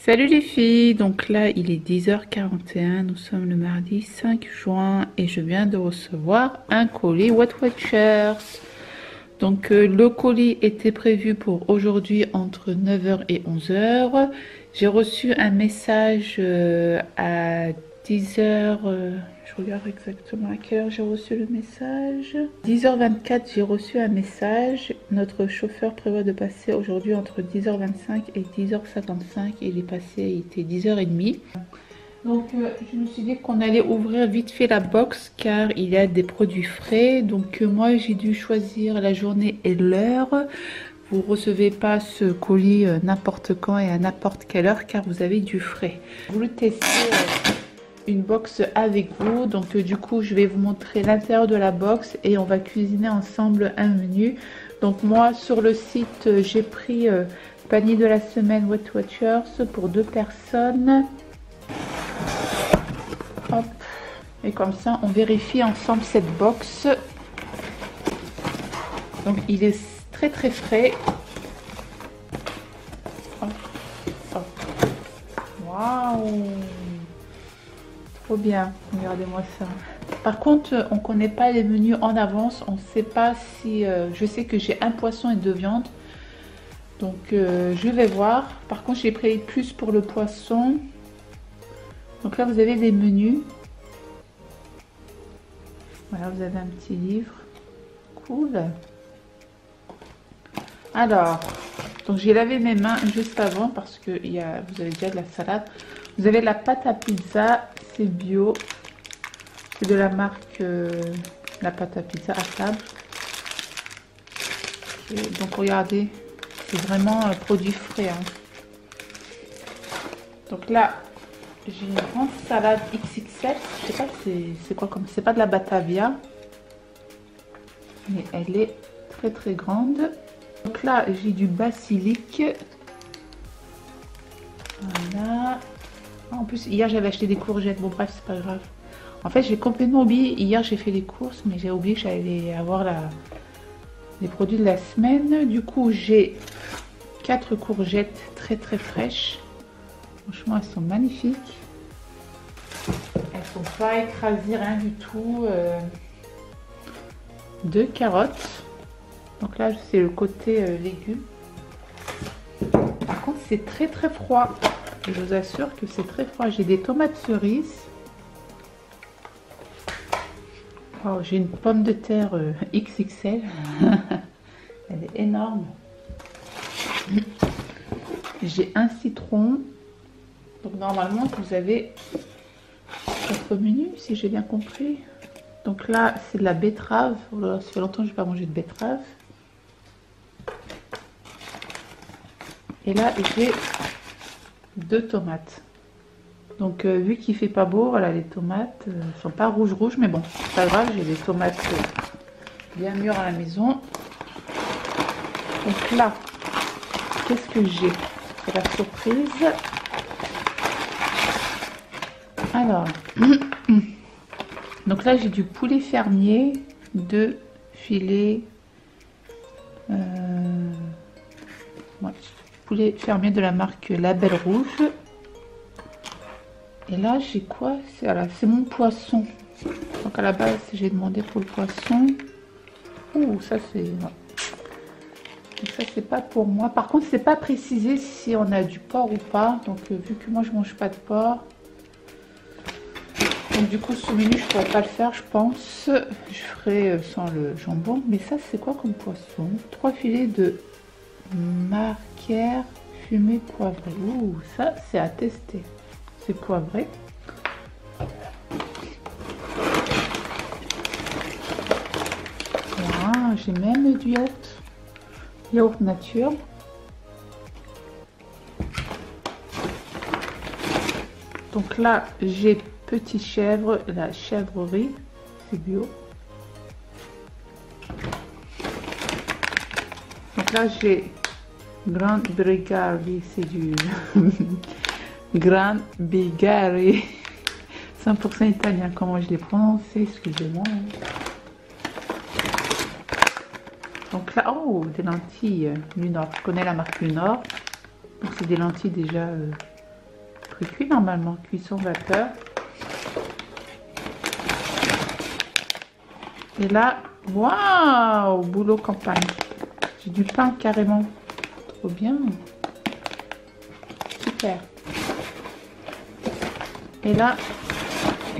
Salut les filles, donc là il est 10h41, nous sommes le mardi 5 juin et je viens de recevoir un colis What Watchers. Donc le colis était prévu pour aujourd'hui entre 9h et 11h. J'ai reçu un message à 10h, je regarde exactement à quelle heure j'ai reçu le message. 10h24, j'ai reçu un message. Notre chauffeur prévoit de passer aujourd'hui entre 10h25 et 10h55. Il est passé, il était 10h30. Donc je me suis dit qu'on allait ouvrir vite fait la box car il y a des produits frais. Donc moi j'ai dû choisir la journée et l'heure. Vous recevez pas ce colis n'importe quand et à n'importe quelle heure car vous avez du frais. J'ai voulu tester une box avec vous, donc du coup je vais vous montrer l'intérieur de la box et on va cuisiner ensemble un menu. Donc moi sur le site j'ai pris panier de la semaine What Watchers pour 2 personnes. Hop. Et comme ça on vérifie ensemble cette box. Donc il est très très frais. Hop. Hop. Waouh, trop bien, regardez-moi ça. Par contre on connaît pas les menus en avance, on sait pas si je sais que j'ai un poisson et 2 viandes, donc je vais voir. Par contre j'ai pris plus pour le poisson. Donc là vous avez les menus, voilà, vous avez un petit livre, cool. Alors donc j'ai lavé mes mains juste avant parce que vous avez déjà de la salade. Vous avez la pâte à pizza, c'est bio, c'est de la marque la pâte à pizza à table. Et donc regardez, c'est vraiment un produit frais, hein. Donc là j'ai une grande salade XXL, je sais pas c'est quoi, comme c'est pas de la Batavia, mais elle est très très grande. Donc là j'ai du basilic, voilà. En plus hier j'avais acheté des courgettes, bon bref c'est pas grave. En fait j'ai complètement oublié, hier j'ai fait les courses mais j'ai oublié que j'allais avoir les produits de la semaine. Du coup j'ai 4 courgettes très très fraîches, franchement elles sont magnifiques, elles sont pas écrasées rien du tout. 2 carottes, donc là c'est le côté légumes. Par contre c'est très très froid, je vous assure que c'est très froid. J'ai des tomates cerises. Wow, j'ai une pomme de terre XXL. Elle est énorme. J'ai un citron. Donc normalement vous avez votre menu si j'ai bien compris. Donc là c'est de la betterave. Oh là, ça fait longtemps que je n'ai pas mangé de betterave. Et là j'ai 2 tomates. Donc vu qu'il fait pas beau, voilà, les tomates sont pas rouges mais bon c'est pas grave, j'ai des tomates bien mûres à la maison. Donc là qu'est-ce que j'ai, c'est la surprise. Alors donc là j'ai du poulet fermier, 2 filets ouais, poulet fermier de la marque Label Rouge. Et là j'ai quoi, c'est mon poisson. Donc à la base j'ai demandé pour le poisson. Ouh, ça c'est ça c'est pas pour moi. Par contre c'est pas précisé si on a du porc ou pas, donc vu que moi je mange pas de porc, donc du coup ce menu je pourrais pas le faire, je pense. Je ferai sans le jambon. Mais ça c'est quoi comme poisson? 3 filets de marquère fumé poivré. Ouh, ça c'est à tester. C'est poivré. Voilà, j'ai même du yaourt nature. Donc là j'ai petit chèvre, la chèvrerie, c'est bio. Donc là j'ai Grand Brigari, c'est du Grand Bigari, 100% italien. Comment je l'ai prononcé, excusez-moi. Donc là, oh, des lentilles Lunor. Je connais la marque Lunor. Donc c'est des lentilles déjà pré-cuites normalement, cuisson vapeur. Et là, waouh, boulot campagne. J'ai du pain carrément. Trop bien. Super. Et là,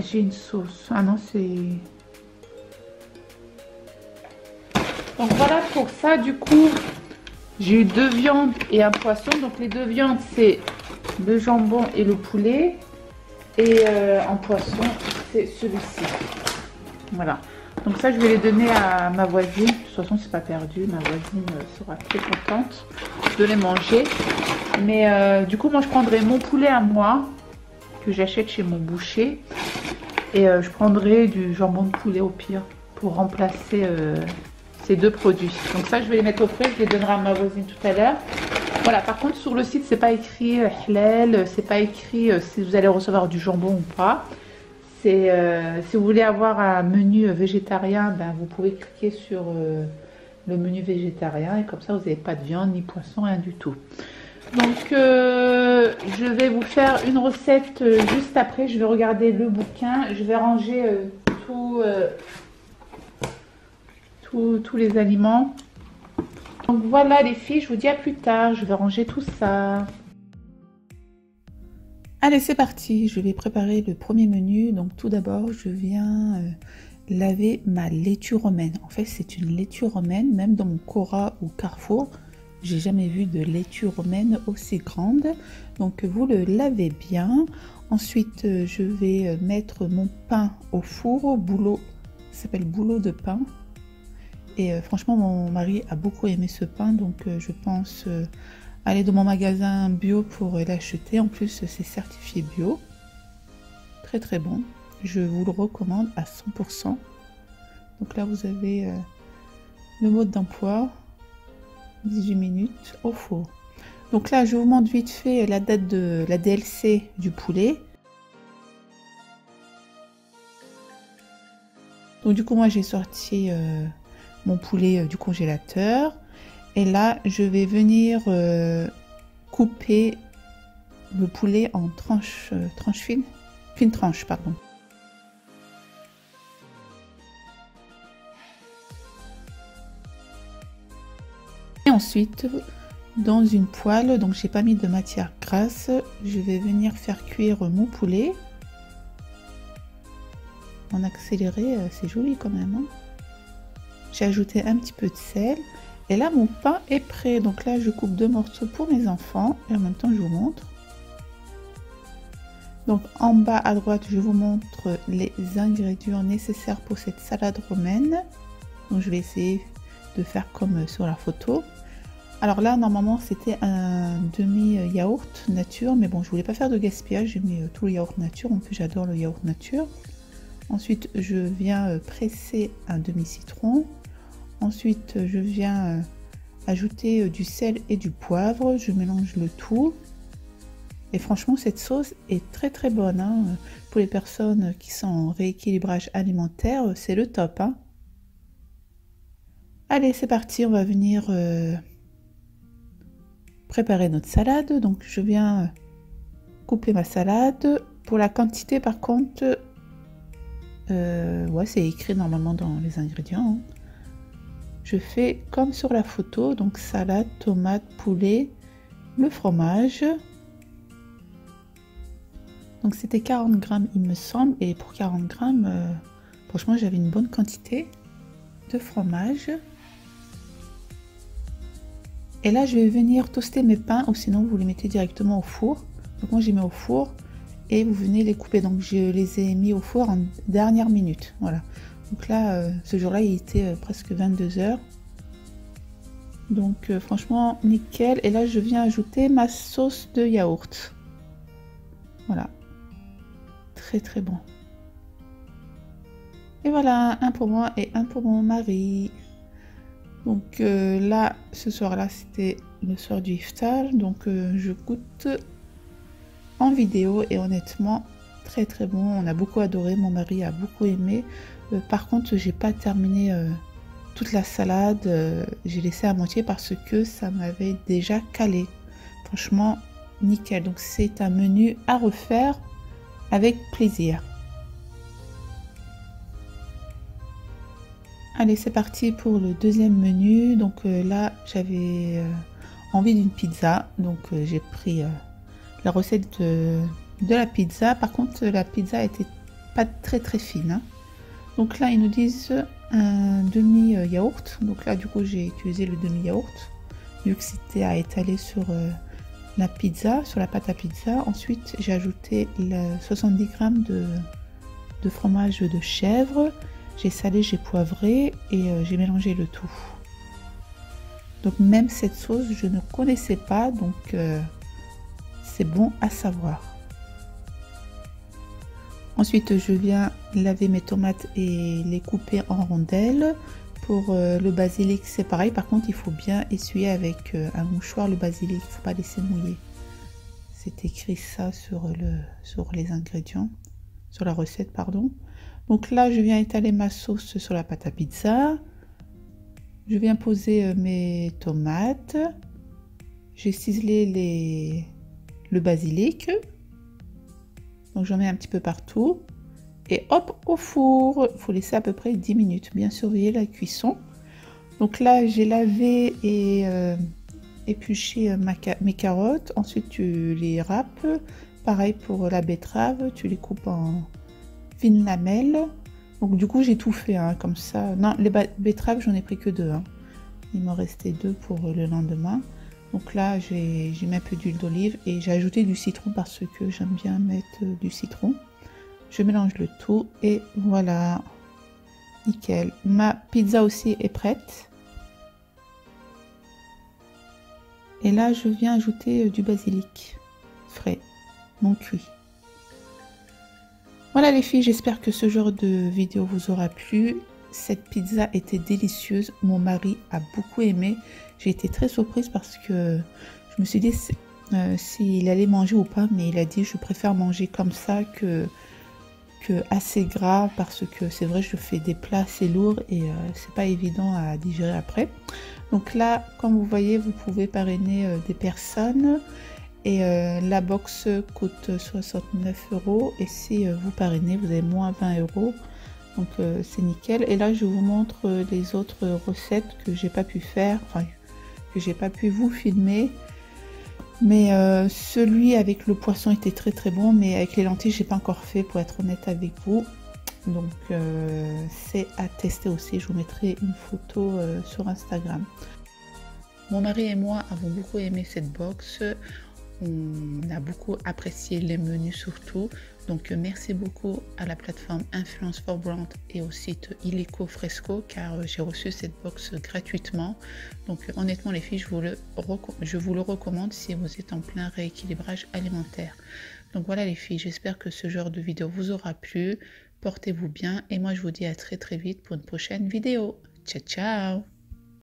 j'ai une sauce. Ah non, c'est... Donc voilà pour ça, du coup, j'ai eu 2 viandes et un poisson. Donc les 2 viandes, c'est le jambon et le poulet. Et en poisson, c'est celui-ci. Voilà. Donc ça, je vais les donner à ma voisine. De toute façon, c'est pas perdu. Ma voisine sera très contente de les manger. Mais du coup, moi, je prendrai mon poulet à moi, que j'achète chez mon boucher. Et je prendrai du jambon de poulet au pire, pour remplacer ces 2 produits. Donc ça, je vais les mettre au frais. Je les donnerai à ma voisine tout à l'heure. Voilà, par contre, sur le site, c'est pas écrit halal. C'est pas écrit si vous allez recevoir du jambon ou pas. Si vous voulez avoir un menu végétarien, ben, vous pouvez cliquer sur le menu végétarien et comme ça vous n'avez pas de viande ni poisson, rien du tout. Donc je vais vous faire une recette juste après. Je vais regarder le bouquin, je vais ranger tous les aliments. Donc voilà les filles, je vous dis à plus tard, je vais ranger tout ça. Allez, c'est parti, je vais préparer le premier menu. Donc tout d'abord, je viens laver ma laitue romaine. En fait, c'est une laitue romaine, même dans mon Cora ou Carrefour, j'ai jamais vu de laitue romaine aussi grande. Donc vous le lavez bien. Ensuite, je vais mettre mon pain au four, boulot, ça s'appelle boulot de pain. Et franchement, mon mari a beaucoup aimé ce pain, donc je pense... aller dans mon magasin bio pour l'acheter. En plus, c'est certifié bio. Très très bon. Je vous le recommande à 100%. Donc là, vous avez le mode d'emploi. 18 minutes au four. Donc là, je vous montre vite fait la date de la DLC du poulet. Donc du coup, moi, j'ai sorti mon poulet du congélateur. Et là, je vais venir couper le poulet en tranches fines tranches, pardon. Et ensuite, dans une poêle, donc j'ai pas mis de matière grasse, je vais venir faire cuire mon poulet. En accéléré, c'est joli quand même. Hein. J'ai ajouté un petit peu de sel. Et là, mon pain est prêt. Donc là, je coupe 2 morceaux pour mes enfants. Et en même temps, je vous montre. Donc en bas à droite, je vous montre les ingrédients nécessaires pour cette salade romaine. Donc je vais essayer de faire comme sur la photo. Alors là, normalement, c'était un demi-yaourt nature. Mais bon, je voulais pas faire de gaspillage. J'ai mis tout le yaourt nature. En plus, j'adore le yaourt nature. Ensuite, je viens presser un demi-citron. Ensuite, je viens ajouter du sel et du poivre. Je mélange le tout. Et franchement, cette sauce est très très bonne. Hein. Pour les personnes qui sont en rééquilibrage alimentaire, c'est le top. Hein. Allez, c'est parti. On va venir préparer notre salade. Donc, je viens couper ma salade. Pour la quantité, par contre, ouais, c'est écrit normalement dans les ingrédients. Hein. Je fais comme sur la photo, donc salade, tomate, poulet, le fromage. Donc c'était 40 grammes il me semble, et pour 40 grammes, franchement j'avais une bonne quantité de fromage. Et là je vais venir toaster mes pains, ou sinon vous les mettez directement au four. Donc moi j'ai mis au four et vous venez les couper. Donc je les ai mis au four en dernière minute, voilà. Donc là, ce jour-là, il était presque 22 h. Donc franchement, nickel. Et là, je viens ajouter ma sauce de yaourt. Voilà. Très très bon. Et voilà, un pour moi et un pour mon mari. Donc là, ce soir-là, c'était le soir du iftar. Donc je goûte en vidéo et honnêtement, très très bon. On a beaucoup adoré, mon mari a beaucoup aimé. Par contre, j'ai pas terminé toute la salade, j'ai laissé à moitié parce que ça m'avait déjà calé. Franchement, nickel. Donc c'est un menu à refaire avec plaisir. Allez, c'est parti pour le deuxième menu. Donc là, j'avais envie d'une pizza. Donc j'ai pris la recette de la pizza. Par contre, la pizza était pas très fine, hein. Donc là, ils nous disent un demi-yaourt. Donc là, du coup, j'ai utilisé le demi-yaourt, vu que c'était à étaler sur la pizza, sur la pâte à pizza. Ensuite, j'ai ajouté 70 g de fromage de chèvre. J'ai salé, j'ai poivré et j'ai mélangé le tout. Donc même cette sauce, je ne connaissais pas, donc c'est bon à savoir. Ensuite, je viens laver mes tomates et les couper en rondelles. Pour le basilic, c'est pareil. Par contre, il faut bien essuyer avec un mouchoir le basilic. Il ne faut pas laisser mouiller. C'est écrit ça sur les ingrédients, sur la recette, pardon. Donc là, je viens étaler ma sauce sur la pâte à pizza. Je viens poser mes tomates. J'ai ciselé le basilic. Donc j'en mets un petit peu partout. Et hop, au four. Il faut laisser à peu près 10 minutes. Bien surveiller la cuisson. Donc là, j'ai lavé et épluché mes carottes. Ensuite, tu les râpes. Pareil pour la betterave. Tu les coupes en fines lamelles. Donc du coup, j'ai tout fait hein, comme ça. Non, les betteraves, j'en ai pris que 2. Hein. Il m'en restait 2 pour le lendemain. Donc là, j'ai mis un peu d'huile d'olive et j'ai ajouté du citron parce que j'aime bien mettre du citron. Je mélange le tout et voilà, nickel. Ma pizza aussi est prête. Et là, je viens ajouter du basilic frais, non cuit. Voilà les filles, j'espère que ce genre de vidéo vous aura plu. Cette pizza était délicieuse, mon mari a beaucoup aimé. J'ai été très surprise parce que je me suis dit s'il allait manger ou pas, mais il a dit je préfère manger comme ça que assez gras parce que c'est vrai je fais des plats assez lourds et c'est pas évident à digérer après. Donc là, comme vous voyez, vous pouvez parrainer des personnes. Et la box coûte 69 € et si vous parrainez, vous avez moins 20 €. Donc c'est nickel. Et là, je vous montre les autres recettes que j'ai pas pu faire, enfin que j'ai pas pu vous filmer. Mais celui avec le poisson était très bon, mais avec les lentilles, j'ai pas encore fait pour être honnête avec vous. Donc c'est à tester aussi. Je vous mettrai une photo sur Instagram. Mon mari et moi avons beaucoup aimé cette box. On a beaucoup apprécié les menus surtout. Donc merci beaucoup à la plateforme Influence for Brand et au site Illico Fresco car j'ai reçu cette box gratuitement. Donc honnêtement les filles, je vous le recommande si vous êtes en plein rééquilibrage alimentaire. Donc voilà les filles, j'espère que ce genre de vidéo vous aura plu. Portez-vous bien et moi je vous dis à très vite pour une prochaine vidéo. Ciao ciao.